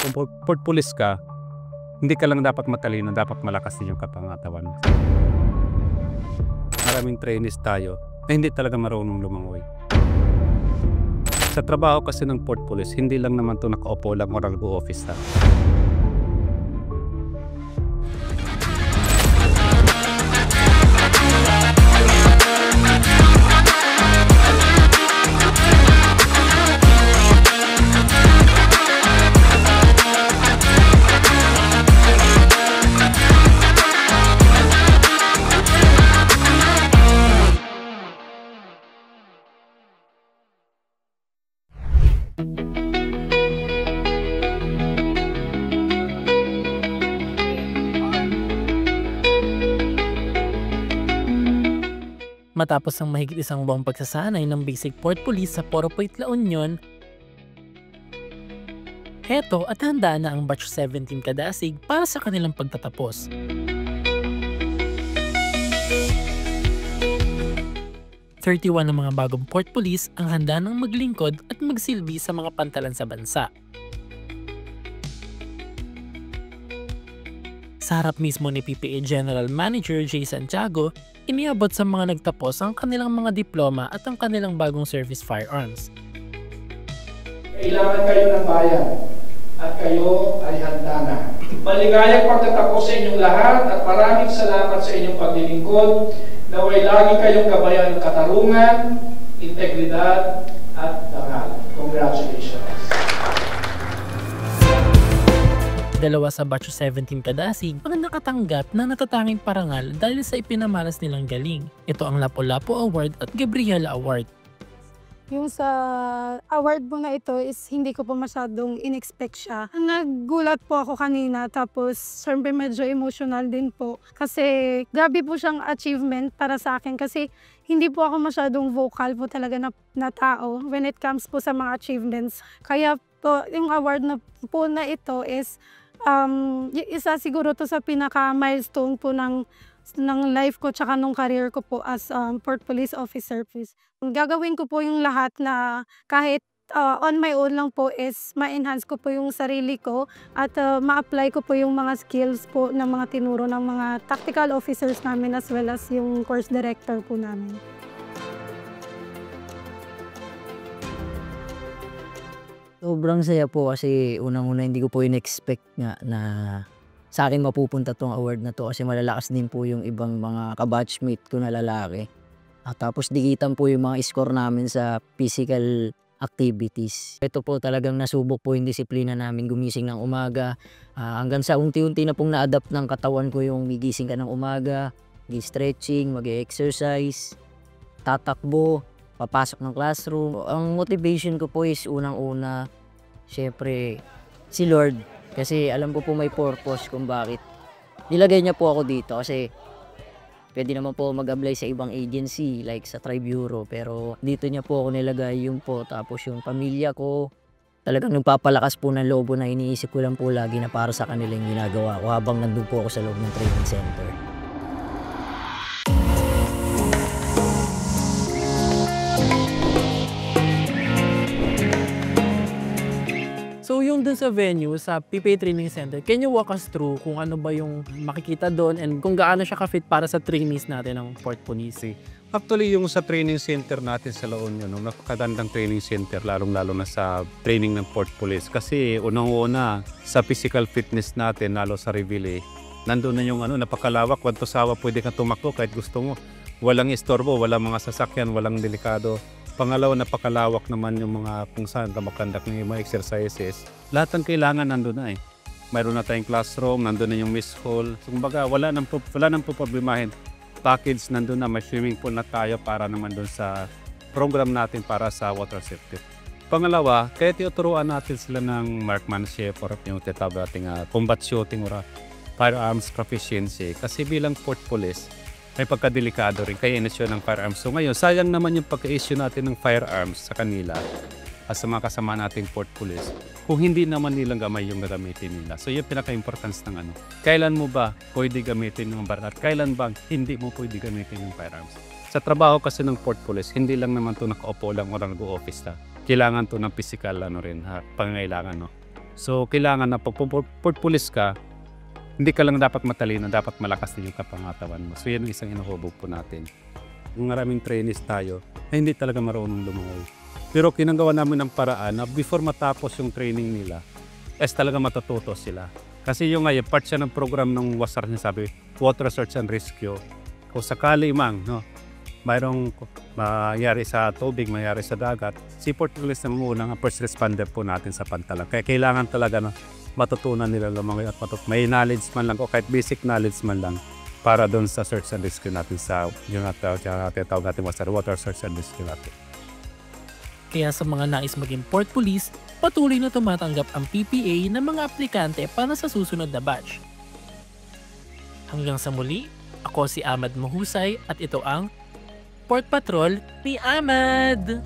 Kung port police ka, hindi ka lang dapat matalino, dapat malakas din yung kapangatawan mo. Maraming trainees tayo na hindi talaga marunong lumangoy. Sa trabaho kasi ng port police, hindi lang naman ito nakaupo lang o nag-o-office lang. Matapos ang mahigit isang buwang pagsasanay ng Basic Port Police sa Poro Point, La Union, heto at handa na ang Batch 17 Kadasig para sa kanilang pagtatapos. Ng mga bagong Port Police ang handa ng maglingkod at magsilbi sa mga pantalan sa bansa. Sa harap mismo ni PPA General Manager Jay Santiago, iniabot sa mga nagtapos ang kanilang mga diploma at ang kanilang bagong service firearms. Kailangan kayo ng bayan at kayo ay handa na. Maligayang pagtatapos sa inyong lahat at maraming salamat sa inyong paglilingkod. Naway lagi kayong gabayan ng katarungan, integridad at dangal. Congratulations! Dalawa sa Batch 17 Kadasig ang nakatanggap ng natatanging parangal dahil sa ipinamalas nilang galing. Ito ang Lapu-Lapu Award at Gabriela Award. Yung sa award po na ito is hindi ko po masyadong in-expect siya. Nagulat po ako kanina tapos syempre medyo emotional din po. Kasi grabe po siyang achievement para sa akin kasi hindi po ako masyadong vocal po talaga na tao when it comes po sa mga achievements. Kaya po yung award na po na ito is isa siguro to sa pinaka-milestone po ng life ko tsaka nung career ko po as Port Police Officer. Gagawin ko po yung lahat na kahit on my own lang po is ma-enhance ko po yung sarili ko at ma-apply ko po yung mga skills po ng mga tinuro ng mga tactical officers namin as well as yung course director po namin. Sobrang saya po kasi unang-una hindi ko po in-expect nga na sa akin mapupunta tong award na to kasi malalakas din po yung ibang mga kabatchmate ko na lalaki. Tapos dikitan po yung mga score namin sa physical activities. Ito po talagang nasubok po yung disiplina namin gumising ng umaga. Hanggang sa unti-unti na pong na-adapt ng katawan ko yung gigising ka ng umaga, mag-stretching, mag-exercise, tatakbo, papasok ng classroom. Ang motivation ko po is unang-una, syempre, si Lord. Kasi alam ko po may purpose kung bakit. Nilagay niya po ako dito kasi pwede naman po mag-apply sa ibang agency like sa Tri-Bureau. Pero dito niya po ako nilagay yung po. Tapos yung pamilya ko, talagang nagpapalakas po ng loob na iniisip ko lang po lagi na para sa kanilang ginagawa ko habang nandun po ako sa loob ng training center. So yung dun sa venue, sa PPA Training Center, can you walk us through kung ano ba yung makikita doon and kung gaano siya ka-fit para sa trainees natin ng Port Police? Actually, yung sa training center natin sa La Union, napakagandang training center, lalong-lalo na sa training ng Port Police. Kasi unang-una, sa physical fitness natin, lalo sa Reville, nandun na yung napakalawak, wantosawa, pwede kang tumakbo kahit gusto mo. Walang istorbo, walang mga sasakyan, walang delikado. Pangalawa, napakalawak naman yung mga kung saan ka makandak ng mga exercises. Lahat ng kailangan nandun na eh. Mayroon na tayong classroom, nandun na yung miss hall. So, kumbaga, wala nang problemahin. Package nandun na, may swimming pool na tayo para naman dun sa program natin para sa water safety. Pangalawa, kaya tinuturuan natin sila ng marksmanship or yung tinatawag nating combat shooting or firearms proficiency. Kasi bilang Port Police, may pagkadelikado rin kaya inisyo ng firearms. So ngayon, sayang naman yung pagka-issue natin ng firearms sa kanila at sa mga kasama nating Port Police kung hindi naman nilang gamay yung gagamitin nila. So yung pinaka-importance ng kailan mo ba pwede gamitin yung baril at kailan ba hindi mo pwede gamitin yung firearms. Sa trabaho kasi ng Port Police, hindi lang naman ito nakaupo lang o nag-o-office na. Kailangan to ng physical pangangailangan. No? So, kailangan na pag port police ka, hindi ka lang dapat matalino, dapat malakas din yung kapangatawan mo. So, yan ang isang inuhubog po natin. Yung maraming trainees tayo na hindi talaga marunong lumangoy. Pero kinagawa namin ng paraan na before matapos yung training nila, talaga matututo sila. Kasi yung ngayon, part siya ng program ng WASAR niya sabi, Water Search and Rescue. Kung sakali mang, no, mayroong mayari sa tubig, mayari sa dagat, si Port Police na muna ang first responder po natin sa pantalan. Kaya kailangan talaga na matutunan nila lumangoy at may knowledge man lang o kahit basic knowledge man lang para doon sa search and rescue natin sa yung tawag natin water search and rescue natin. Kaya sa mga nais maging port police, patuloy na tumatanggap ang PPA ng mga aplikante para sa susunod na batch. Hanggang sa muli, ako si Ahmad Mahusay at ito ang Port Patrol ni Ahmad!